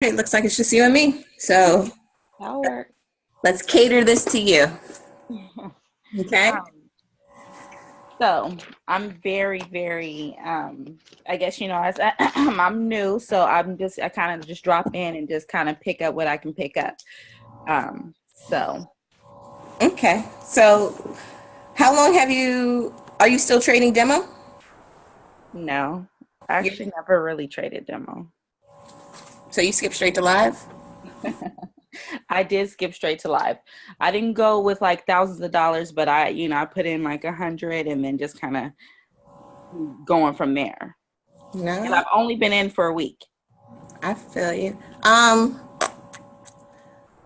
It looks like it's just you and me. So That'll work. let's cater this to you. Okay. Um, so I'm very, I guess, as I'm new, so I kind of just drop in and just kind of pick up what I can pick up. So Okay. So how long are you still trading demo? no, I You- actually never really traded demo. So you skip straight to live? I did skip straight to live. I didn't go with like thousands of dollars, but I put in like 100 and then just kind of going from there. And No, I've only been in for a week. I feel you.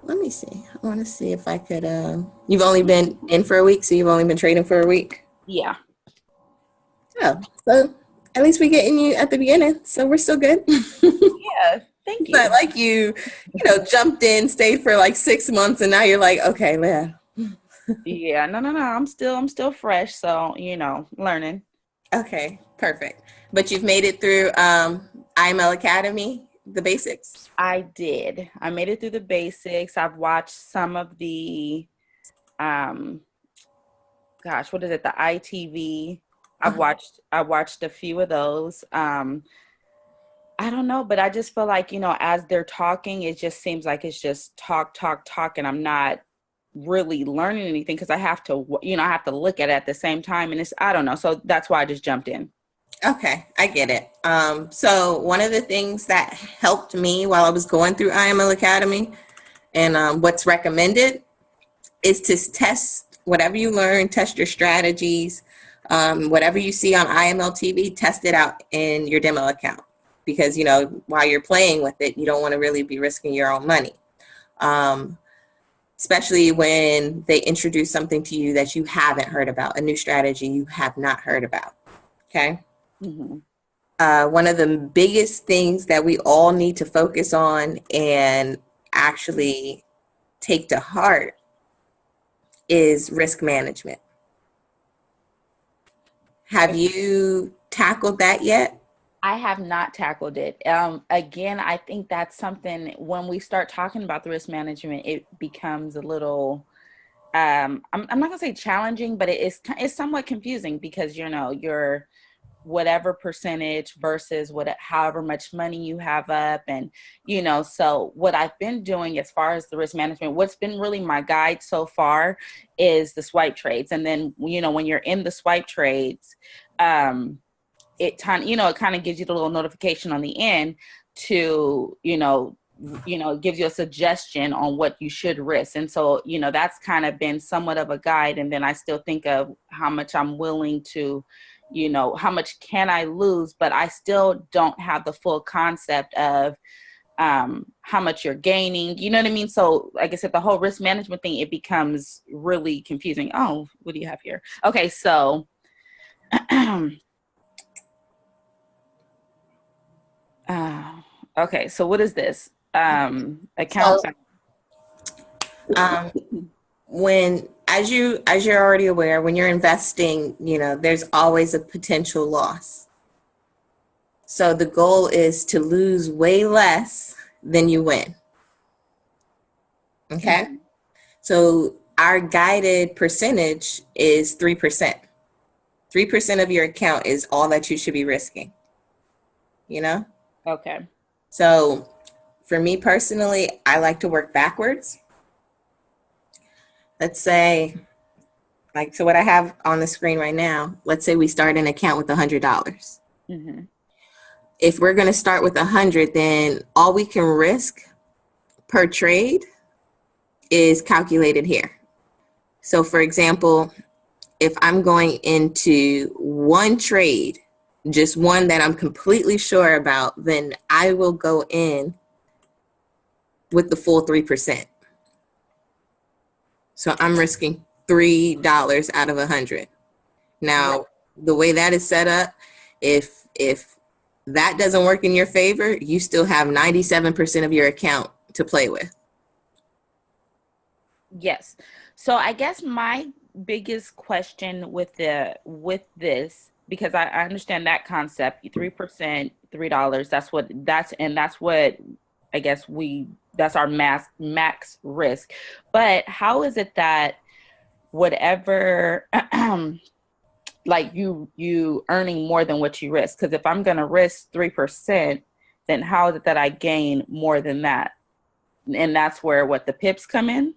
Let me see. I want to see if I could. You've only been in for a week, so you've only been trading for a week. Yeah. Oh, so at least we getting you at the beginning, so we're still good. Yeah. Thank But you. like jumped in, stayed for like 6 months, and now you're like, okay, man. Yeah, no. I'm still fresh, so learning. Okay, perfect. But you've made it through IML Academy, the basics. I did. I made it through the basics. I've watched some of the um gosh, what is it? The ITV. I watched a few of those. I don't know, but I just feel like, as they're talking, it just seems like it's just talk, and I'm not really learning anything because I have to look at it at the same time, and I don't know. So that's why I just jumped in. Okay, I get it. So one of the things that helped me while I was going through IML Academy and what's recommended is to test whatever you learn, test your strategies, whatever you see on IML TV, test it out in your demo account because while you're playing with it, you don't want to really be risking your own money. Um, Especially when they introduce something to you that you haven't heard about, a new strategy you have not heard about. Okay. Hmm. One of the biggest things that we all need to focus on and actually take to heart is risk management. Have you tackled that yet? I have not tackled it. Again, I think that's something when we start talking about the risk management, it becomes a little, I'm not gonna say challenging, but it's somewhat confusing because you're whatever percentage versus however much money you have up, and so what I've been doing as far as the risk management, what's been really my guide so far is the swipe trades. And then when you're in the swipe trades, um it kind of gives you the little notification on the end to it gives you a suggestion on what you should risk. And so that's kind of been somewhat of a guide. And then I still think of how much I'm willing to, how much can I lose, but I still don't have the full concept of how much you're gaining, you know what I mean? So like I said, the whole risk management thing, it becomes really confusing. Oh, what do you have here? Okay, so Uh, okay, so what is this? Account. So um, when as you're already aware, when you're investing, there's always a potential loss. So the goal is to lose way less than you win. Okay. Mhm. So our guided percentage is 3%. 3% of your account is all that you should be risking, you know? Okay. So for me personally, I like to work backwards. Let's say, like, so what I have on the screen right now, let's say we start an account with $100. Hmm. If we're going to start with 100, then all we can risk per trade is calculated here. So for example, if I'm going into one trade, just one that I'm completely sure about, then I will go in with the full 3%. So I'm risking $3 out of 100. Right. Now, the way that is set up, if that doesn't work in your favor, you still have 97% of your account to play with. Yes. So I guess my biggest question with this, because I understand that concept, 3%, $3. That's what I guess that's our max risk. But how is it that whatever like you earning more than what you risk? Because if I'm going to risk 3%, then how is it that I gain more than that? And that's where what the pips come in,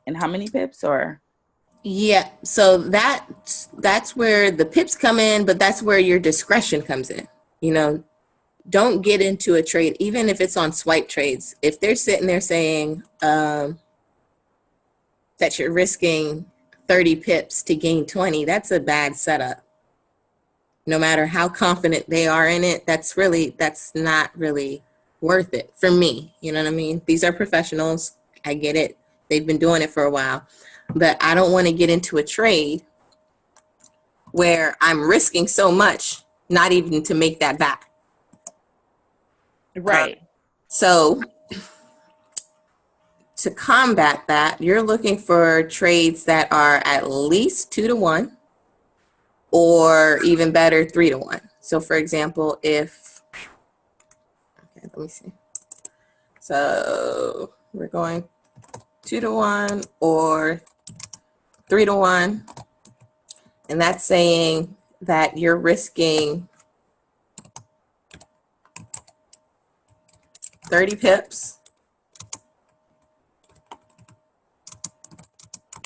and how many pips? Or Yeah, so that's where the pips come in, but that's where your discretion comes in. You know, don't get into a trade, even if it's on swipe trades. If they're sitting there saying that you're risking 30 pips to gain 20, that's a bad setup. No matter how confident they are in it, that's not really worth it for me. You know what I mean? These are professionals. I get it. They've been doing it for a while. But I don't want to get into a trade where I'm risking so much, not even to make that back. right. So to combat that, you're looking for trades that are at least 2-to-1, or even better, 3-to-1. So for example, okay, let me see. So we're going 2-to-1 or 3-to-1. And that's saying that you're risking 30 pips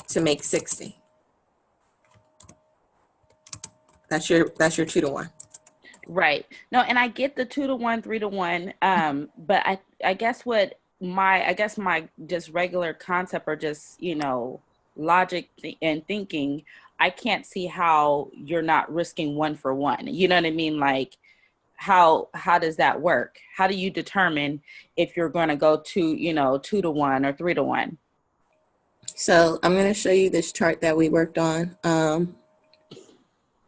to make 60. That's your 2-to-1. Right. No, and I get the 2-to-1, 3-to-1. But I guess my just regular concept, or just, logic and thinking, I can't see how you're not risking 1-for-1. You know what I mean? Like, how does that work? How do you determine if you're going to go to 2-to-1 or 3-to-1? So I'm going to show you this chart that we worked on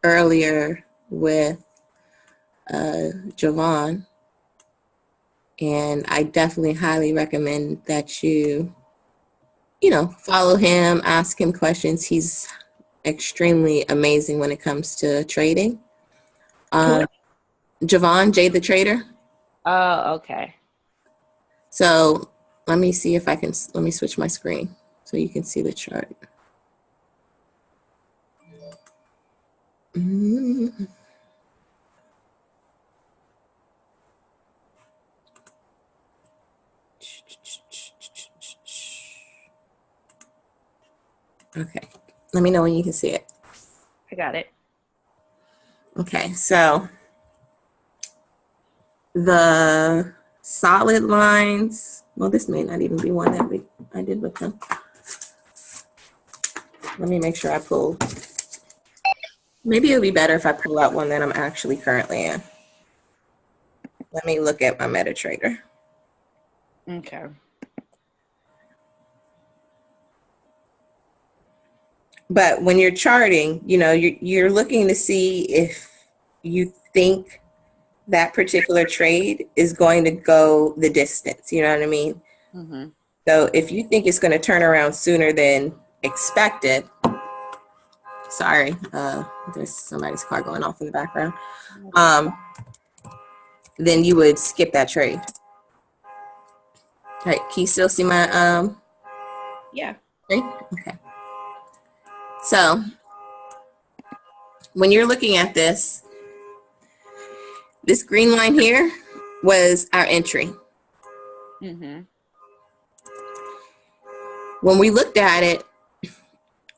earlier with Javon, and I definitely highly recommend that you follow him, ask him questions. He's extremely amazing when it comes to trading. Javon, Jay the Trader. Oh, okay. So let me see if let me switch my screen so you can see the chart. Okay, let me know when you can see it. I got it. Okay, so the solid lines, well, this may not even be one that I did with them. Let me make sure I pull. Maybe it'll be better if I pull out one that I'm actually currently in. Let me look at my MetaTrader. Okay. But when you're charting, you're looking to see if you think that particular trade is going to go the distance. You know what I mean? Mm-hmm. So if you think it's going to turn around sooner than expected, sorry, there's somebody's car going off in the background, then you would skip that trade. All right, can you still see my Yeah. screen? Okay. So when you're looking at this green line here was our entry. Mm-hmm. When we looked at it,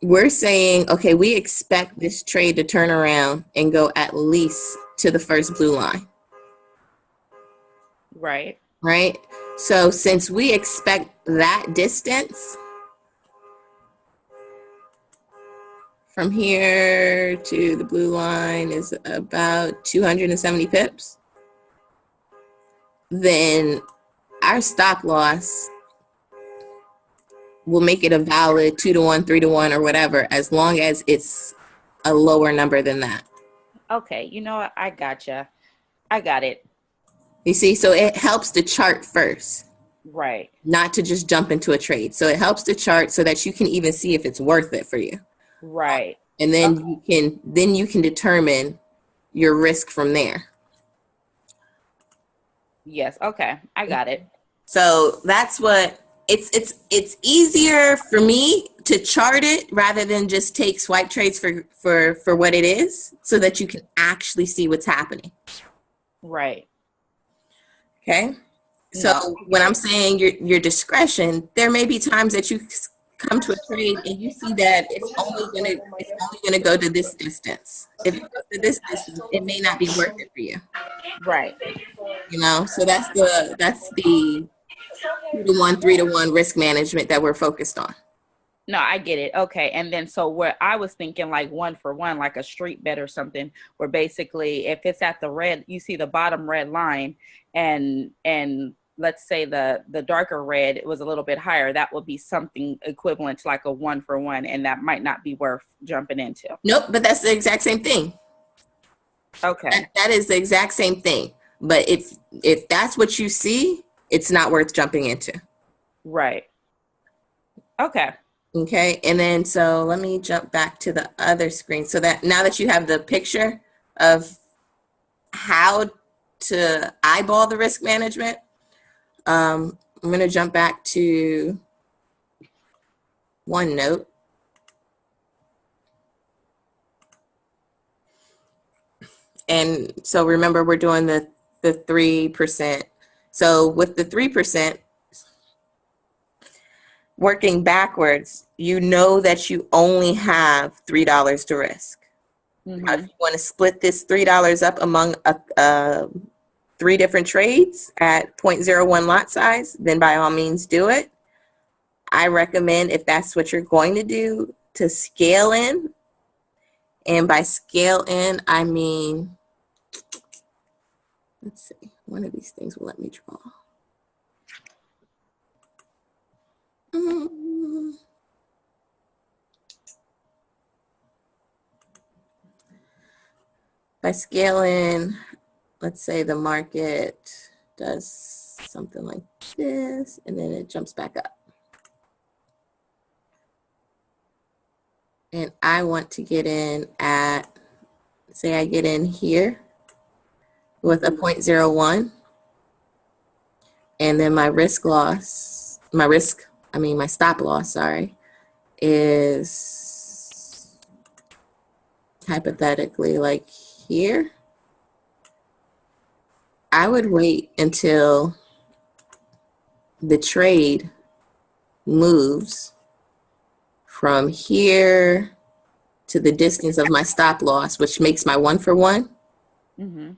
we're saying, okay, we expect this trade to turn around and go at least to the first blue line. Right. Right? So since we expect that distance from here to the blue line is about 270 pips, then our stop loss will make it a valid 2-to-1, 3-to-1, or whatever, as long as it's a lower number than that. Okay, you know what? I gotcha. I got it. You see, so it helps to chart first. Right. Not to just jump into a trade. So it helps to chart so that you can even see if it's worth it for you. Right. And then you can determine your risk from there. Yes. Okay. I got it. So that's what it's easier for me to chart it rather than just take swipe trades for what it is, so that you can actually see what's happening. Right. Okay. So No. when I'm saying your discretion, there may be times that you come to a trade and you see that it's only gonna go to this distance. If it goes to this distance, it may not be worth it for you. Right. You know, so that's the 2-to-1, 3-to-1 risk management that we're focused on. No, I get it. Okay. And then so where I was thinking like 1-for-1, like a street bet or something, where basically if it's at the red, you see the bottom red line, and let's say the darker red was a little bit higher, that would be something equivalent to like a 1-for-1, and that might not be worth jumping into. Nope, but that's the exact same thing. Okay. That is the exact same thing. But if that's what you see, it's not worth jumping into. Right. Okay. Okay, and then so let me jump back to the other screen, so that now that you have the picture of how to eyeball the risk management, I'm going to jump back to OneNote. And so remember, we're doing the 3%. So with the 3%, working backwards, you know that you only have $3 to risk. Mm-hmm. If you want to split this $3 up among 3 different trades at 0.01 lot size, then by all means do it. I recommend, if that's what you're going to do, to scale in. And by scale in, I mean, let's see, one of these things will let me draw. By scaling, let's say the market does something like this, and then it jumps back up. And I want to get in at, say I get in here with a 0.01. And then my stop loss, sorry, is hypothetically like here. I would wait until the trade moves from here to the distance of my stop loss, which makes my 1-for-1. Mm-hmm.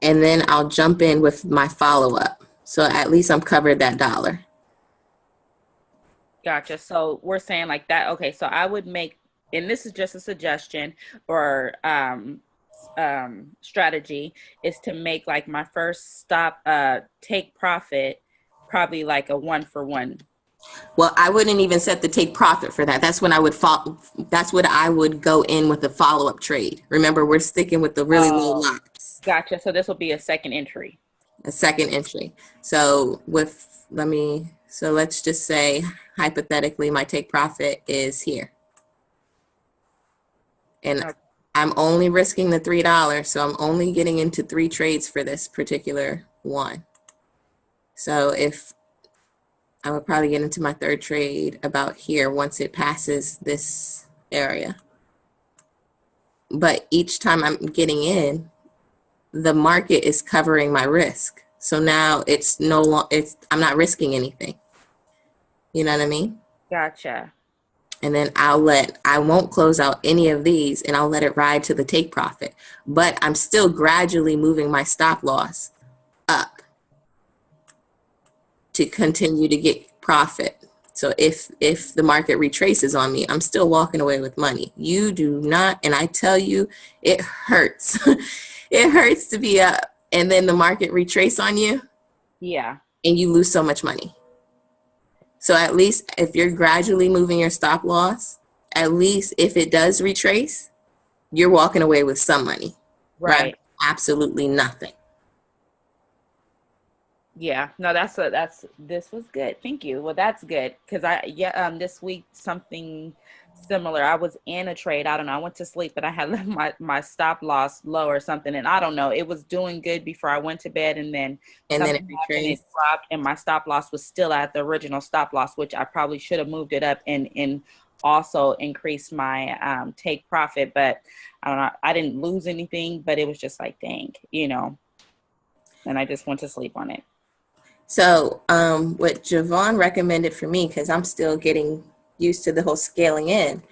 And then I'll jump in with my follow-up. So at least I'm covered that $1. Gotcha. So we're saying like that. Okay. So I would make, and this is just a suggestion or strategy, is to make like my first stop take profit probably like a 1-for-1. Well, I wouldn't even set the take profit for that. That's when I would that's what I would go in with a follow-up trade. Remember, we're sticking with the really low lots. Gotcha. So this will be a second entry. A second entry. So let's just say hypothetically my take profit is here. And okay, I'm only risking the $3, so I'm only getting into 3 trades for this particular one. So if I would probably get into my 3rd trade about here once it passes this area. But each time I'm getting in, the market is covering my risk. So now I'm not risking anything. You know what I mean? Gotcha. And then I won't close out any of these, and I'll let it ride to the take profit. But I'm still gradually moving my stop loss up to continue to get profit. So if the market retraces on me, I'm still walking away with money. You do not, and I tell you, it hurts. It hurts to be up and then the market retrace on you. Yeah. And you lose so much money. So at least if you're gradually moving your stop loss, at least if it does retrace, you're walking away with some money. Right. Absolutely nothing. Yeah, no, this was good. Thank you. Well, that's good because this week something similar. I was in a trade. I don't know. I went to sleep, but I had left my stop loss low or something, and I don't know. It was doing good before I went to bed, and then And then it something happened. It retraced. dropped, and my stop loss was still at the original stop loss, which I probably should have moved it up and also increased my take profit. But I don't know. I didn't lose anything, but it was just like, dang, and I just went to sleep on it. So what Javon recommended for me, because I'm still getting used to the whole scaling in,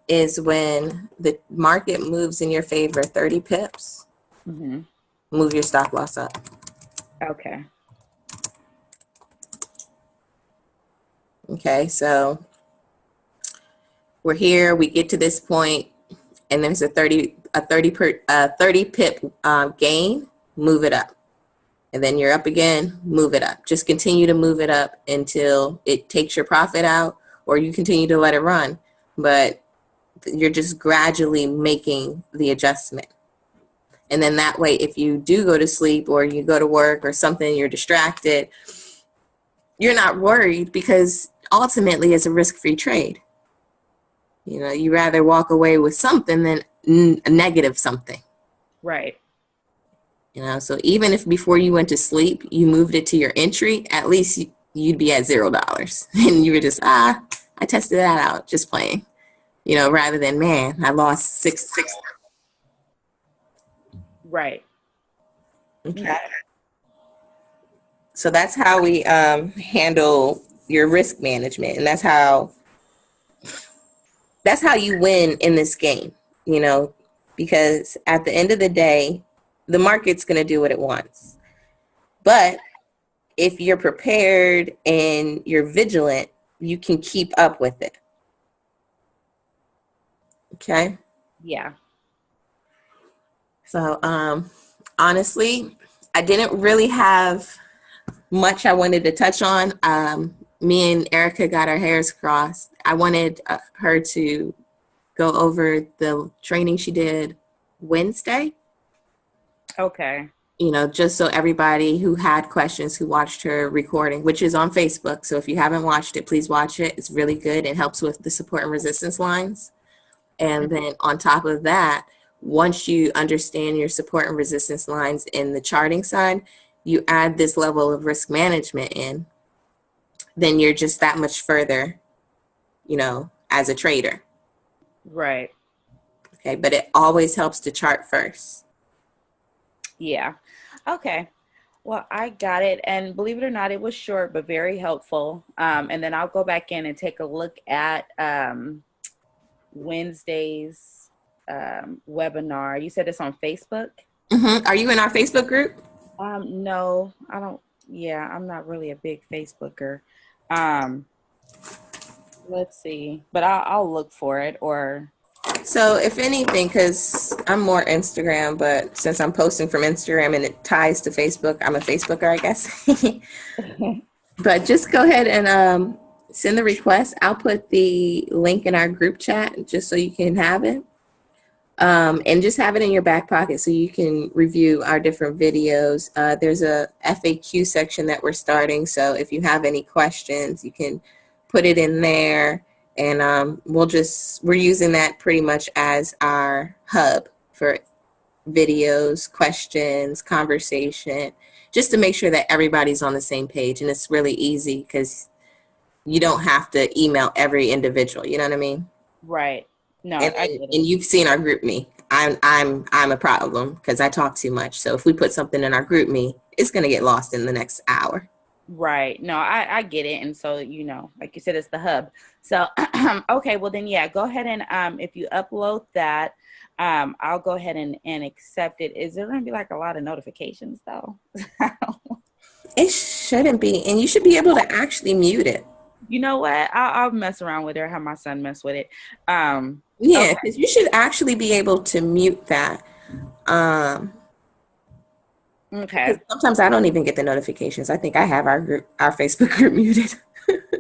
is when the market moves in your favor 30 pips, Mm-hmm. move your stop loss up. Okay. Okay, so we're here, we get to this point, and there's a 30 pip gain, move it up. And then you're up again, move it up. Just continue to move it up until it takes your profit out, or you continue to let it run. But you're just gradually making the adjustment. And then that way, if you do go to sleep or you go to work or something, you're distracted, you're not worried because ultimately it's a risk-free trade. You rather walk away with something than a negative something. Right. So even if before you went to sleep, you moved it to your entry, at least you'd be at $0. And you were just, I tested that out, just playing, rather than, man, I lost six. Right. Okay. So that's how we handle your risk management. And that's how you win in this game, because at the end of the day, the market's going to do what it wants. But if you're prepared and you're vigilant, you can keep up with it. Okay? Yeah. So, honestly, I didn't really have much I wanted to touch on. Me and Erica got our hairs crossed. I wanted her to go over the training she did Wednesday. Okay. Just so everybody who had questions who watched her recording, which is on Facebook. So if you haven't watched it, please watch it. It's really good. It helps with the support and resistance lines. And then on top of that, once you understand your support and resistance lines in the charting side, you add this level of risk management in, then you're just that much further, as a trader. Right. Okay. But it always helps to chart first. Yeah. Okay. Well, I got it. And believe it or not, it was short, but very helpful. And then I'll go back in and take a look at Wednesday's webinar. You said it's on Facebook? Mm-hmm. Are you in our Facebook group? No, I don't. Yeah, I'm not really a big Facebooker. Let's see, but I'll look for it or. So if anything, because I'm more Instagram, but since I'm posting from Instagram and it ties to Facebook, I'm a Facebooker, I guess. But just go ahead and send the request. I'll put the link in our group chat just so you can have it. And just have it in your back pocket so you can review our different videos. There's a FAQ section that we're starting. So if you have any questions, you can put it in there. And we're using that pretty much as our hub for videos, questions, conversation, just to make sure that everybody's on the same page. And it's really easy because you don't have to email every individual. You know what I mean? Right. No, And you've seen our group me. I'm a problem because I talk too much. So if we put something in our group me, it's going to get lost in the next hour. Right. No, I get it. And so, like you said, it's the hub. So, okay, well then, yeah, go ahead and if you upload that, I'll go ahead and accept it. Is there going to be like a lot of notifications though? It shouldn't be. And you should be able to actually mute it. You know what? I'll mess around with it or have my son mess with it. Yeah, because you should actually be able to mute that. Okay. Sometimes I don't even get the notifications. I think I have our Facebook group muted.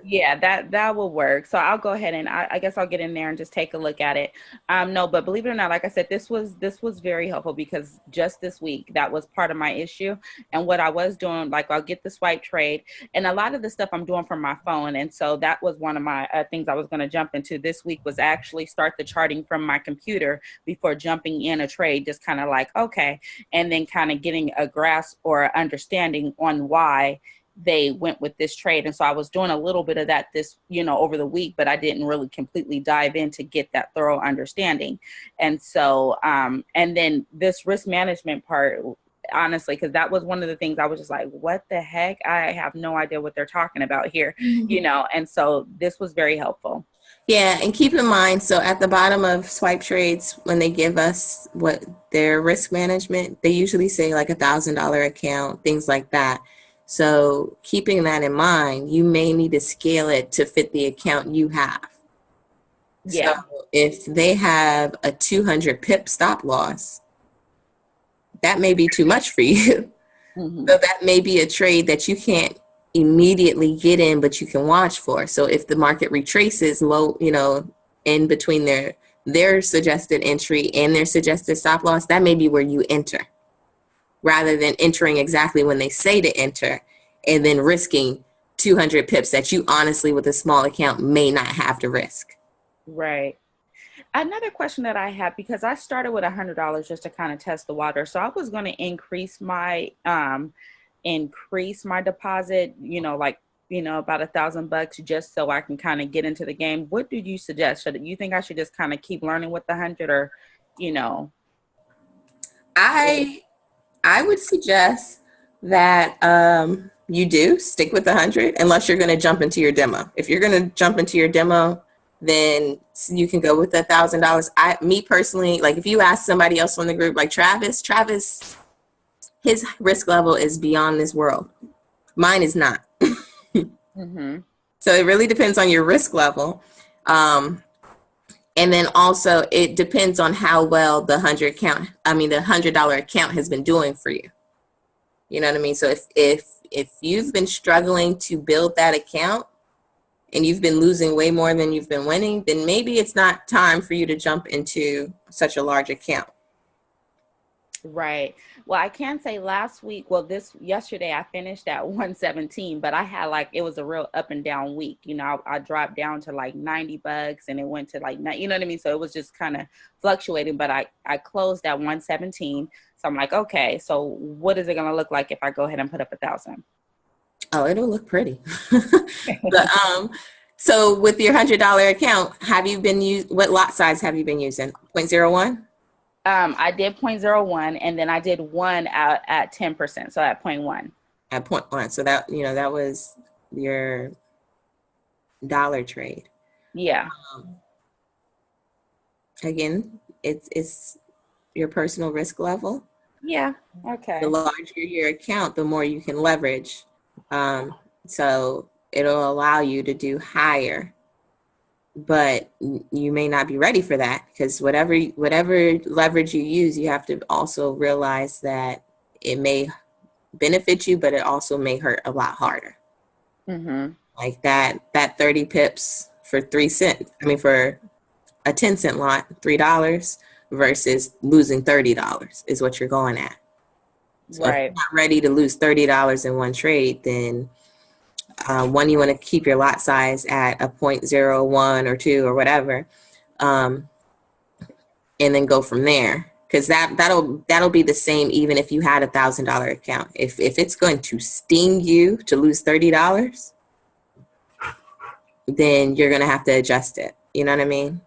Yeah, that will work. So I'll go ahead and I guess I'll get in there and just take a look at it. No, but believe it or not, like I said, this was very helpful because just this week that was part of my issue. And what I was doing, like I'll get the swipe trade, and a lot of the stuff I'm doing from my phone. And so that was one of my things I was going to jump into this week was actually start the charting from my computer before jumping in a trade, just kind of like okay, and then kind of getting a grasp or understanding on why they went with this trade. And so I was doing a little bit of that this, over the week, but I didn't really completely dive in to get that thorough understanding. And so, and then this risk management part, honestly, because that was one of the things I was just like, what the heck? I have no idea what they're talking about here, and so this was very helpful. Yeah, and keep in mind, so at the bottom of Swipe Trades, when they give us what their risk management, they usually say like $1,000 account, things like that. So keeping that in mind, you may need to scale it to fit the account you have. Yeah. So if they have a 200 pip stop loss, that may be too much for you. Mm-hmm. So that may be a trade that you can't immediately get in, but you can watch for. So if the market retraces low, in between their suggested entry and their suggested stop loss, that may be where you enter, rather than entering exactly when they say to enter and then risking 200 pips that you honestly, with a small account, may not have to risk. Right. Another question that I have, because I started with $100 just to kind of test the water. So I was going to increase my deposit, about $1,000 just so I can kind of get into the game. What do you suggest? Should you think I should just kind of keep learning with the 100 or, I would suggest that you do stick with the 100 unless you're going to jump into your demo. If you're going to jump into your demo, then you can go with $1,000. Me personally, like if you ask somebody else on the group, like Travis, his risk level is beyond this world. Mine is not. Mm-hmm. So it really depends on your risk level. And then also it depends on how well the $100 account has been doing for you. You know what I mean? So if you've been struggling to build that account and you've been losing way more than you've been winning, then maybe it's not time for you to jump into such a large account. Right. Well, I can say yesterday I finished at 117, but I had it was a real up and down week. I dropped down to like $90 and it went to like, you know what I mean? So it was just kind of fluctuating, but I closed at 117. So I'm like, okay, so what is it going to look like if I go ahead and put up 1,000? Oh, it'll look pretty. But, so with your $100 account, what lot size have you been using? 0.01? I did 0.01 and then I did one at 10%. So at 0.1. At 0.1. So that, that was your dollar trade. Yeah. Again, it's your personal risk level. Yeah. Okay. The larger your account, the more you can leverage. So it'll allow you to do higher. But you may not be ready for that because whatever leverage you use, you have to also realize that it may benefit you, but it also may hurt a lot harder. Mm-hmm. Like that 30 pips for 3 cents. For a 10-cent lot, $3 versus losing $30 is what you're going at. So right. If you're not ready to lose $30 in one trade, then one, you want to keep your lot size at a 0.01 or 2 or whatever, and then go from there. Because that'll be the same even if you had $1,000 account. If it's going to sting you to lose $30, then you're going to have to adjust it. You know what I mean?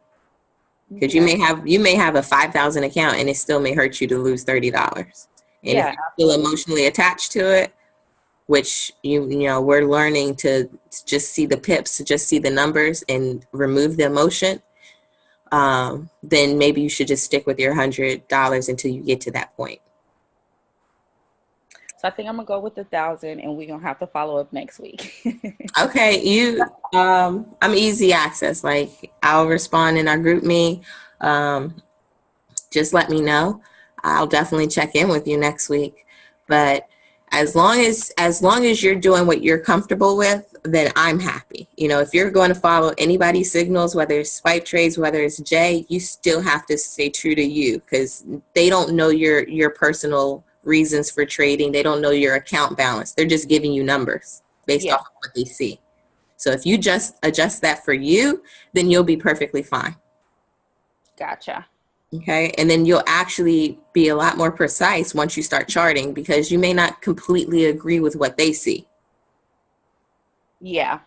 Because you may have a 5,000 account and it still may hurt you to lose $30. And if you're still emotionally attached to it, which we're learning to just see the pips, to just see the numbers and remove the emotion, then maybe you should just stick with your $100 until you get to that point. So I think I'm gonna go with 1,000, and we're gonna have to follow up next week. Okay, I'm easy access. Like I'll respond in our group me. Just let me know. I'll definitely check in with you next week. But as long as you're doing what you're comfortable with, then I'm happy. You know, if you're going to follow anybody's signals, whether it's swipe trades, whether it's J, you still have to stay true to you, because they don't know your personal reasons for trading. They don't know your account balance. They're just giving you numbers based off of what they see. So if you just adjust that for you, then you'll be perfectly fine. Gotcha. Okay. And then you'll actually be a lot more precise once you start charting, because you may not completely agree with what they see. Yeah.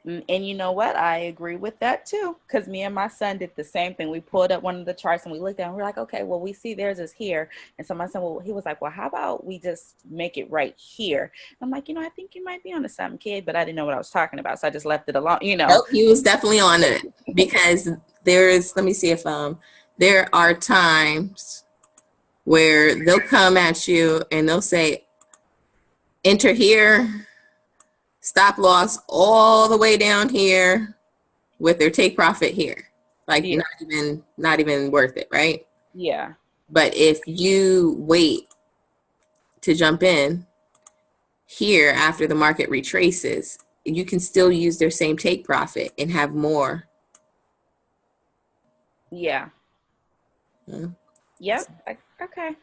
And you know what? I agree with that too. Because me and my son did the same thing. We pulled up one of the charts and we looked at it and we're like, okay, well, we see theirs is here. And so my son, well, he was like, well, how about we just make it right here? I'm like, I think you might be on to something, kid, but I didn't know what I was talking about. So I just left it alone, Nope, he was definitely on it, because let me see if, there are times where they'll come at you and they'll say, enter here, stop loss all the way down here with their take profit here. Like, not even worth it, right? Yeah. But if you wait to jump in here after the market retraces, you can still use their same take profit and have more. Yeah. Yep. Okay.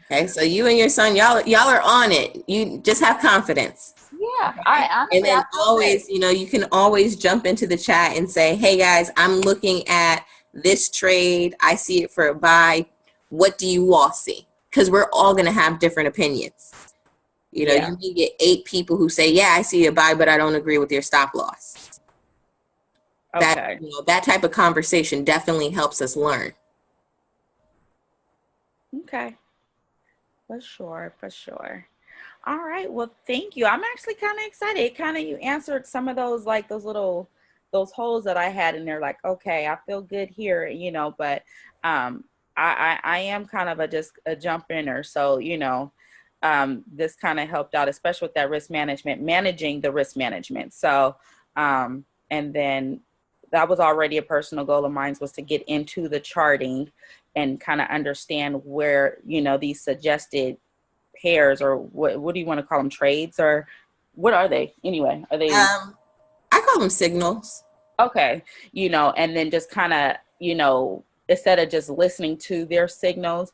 Okay, so you and your son, y'all are on it. You just have confidence. Yeah. And then always, you can always jump into the chat and say, hey guys, I'm looking at this trade. I see it for a buy. What do you all see? Because we're all going to have different opinions. You may get 8 people who say, yeah, I see a buy, but I don't agree with your stop loss. Okay. That type of conversation definitely helps us learn. Okay. For sure. All right. Well, thank you. I'm actually kind of excited. You answered some of those, like those holes that I had in there. Like, okay, I feel good here, but I am kind of just a jump inner. So, this kind of helped out, especially with that risk management, managing the risk management. So, and then that was already a personal goal of mine, was to get into the charting and kind of understand where, these suggested pairs, or what do you want to call them, trades, or what are they anyway? Are they? I call them signals. Okay. And then just kind of, instead of just listening to their signals,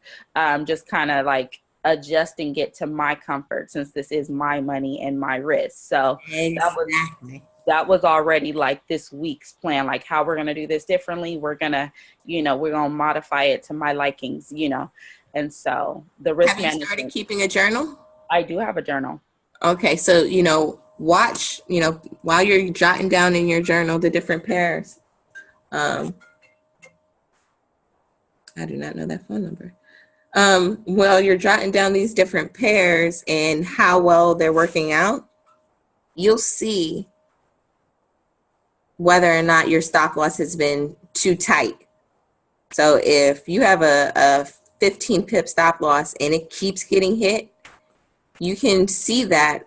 just kind of like adjusting it to my comfort, since this is my money and my risk. So exactly. That was already like this week's plan, like how we're going to do this differently. We're going to, we're going to modify it to my likings, And so the risk management. Have you started keeping a journal? I do have a journal. Okay. So, watch, while you're jotting down in your journal, the different pairs. I do not know that phone number. Well, you're jotting down these different pairs and how well they're working out, you'll see whether or not your stop loss has been too tight. So if you have a 15 pip stop loss and it keeps getting hit, you can see that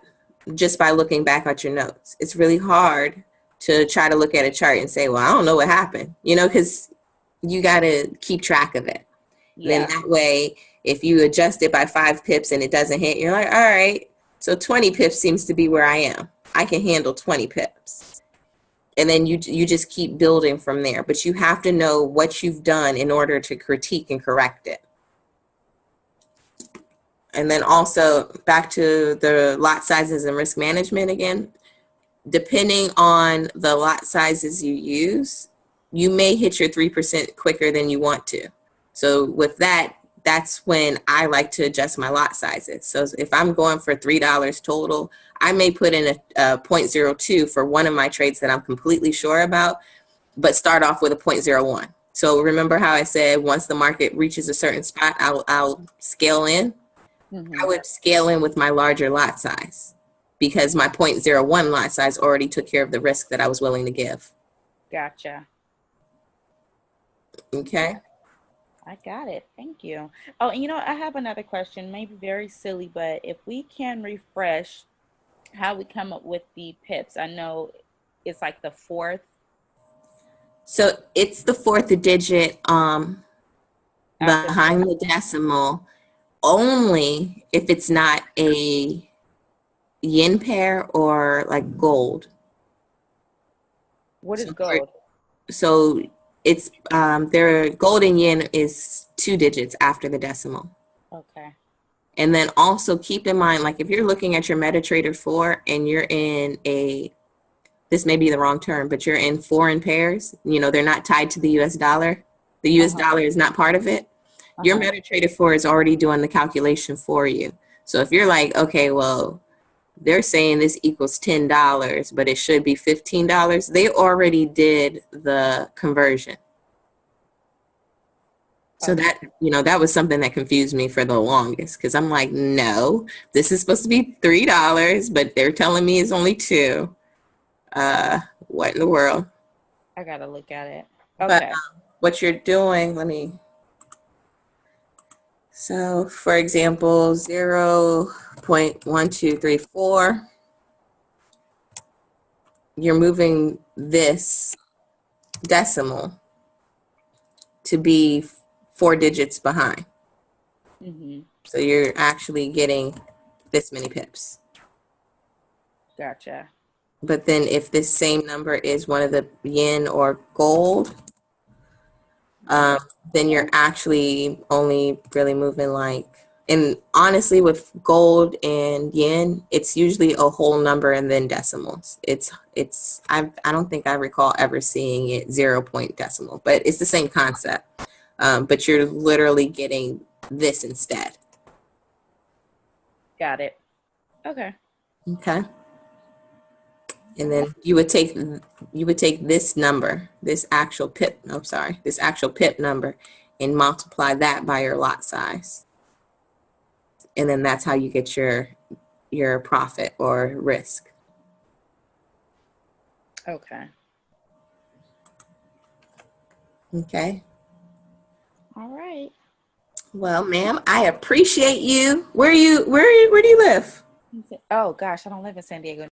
just by looking back at your notes. It's really hard to try to look at a chart and say, well, I don't know what happened, because you got to keep track of it. Yeah. Then that way, if you adjust it by 5 pips and it doesn't hit, you're like, all right, so 20 pips seems to be where I am. I can handle 20 pips. And then you just keep building from there. But you have to know what you've done in order to critique and correct it. And then also back to the lot sizes and risk management again, depending on the lot sizes you use, you may hit your 3% quicker than you want to. So with that, that's when I like to adjust my lot sizes. So if I'm going for $3 total, I may put in a 0.02 for one of my trades that I'm completely sure about, but start off with a 0.01. So remember how I said once the market reaches a certain spot, I'll scale in? Mm-hmm. I would scale in with my larger lot size because my 0.01 lot size already took care of the risk that I was willing to give. Gotcha. Okay. I got it. Thank you. Oh, and I have another question, maybe very silly, but if we can refresh how we come up with the pips. I know it's like the 4th. So it's the 4th digit behind the decimal, only if it's not a yen pair or like gold. What is So, gold? so it's their gold and yen is 2 digits after the decimal. Okay. And then also keep in mind, like if you're looking at your MetaTrader 4 and you're in this may be the wrong term, but you're in foreign pairs, they're not tied to the US dollar. The US Uh-huh. dollar is not part of it. Your Uh-huh. MetaTrader 4 is already doing the calculation for you. So if you're like, okay, well, they're saying this equals $10, but it should be $15, they already did the conversion. So Okay. that was something that confused me for the longest because I'm like, no, this is supposed to be $3, but they're telling me it's only two. What in the world? I gotta look at it. But Okay. what you're doing, so for example, 0.1234, you're moving this decimal to be 4 digits behind. Mm-hmm. So you're actually getting this many pips. Gotcha. But then if this same number is one of the yen or gold, um, then you're actually only really moving and honestly with gold and yen, it's usually a whole number and then decimals. I don't think I recall ever seeing it 0 point decimal, but it's the same concept. But you're literally getting this instead. Got it. Okay. Okay. And then you would take this number, this actual pip number, and multiply that by your lot size. And then that's how you get your profit or risk. Okay. Okay. All right. Well, ma'am, I appreciate you. Where do you live? Oh gosh, I don't live in San Diego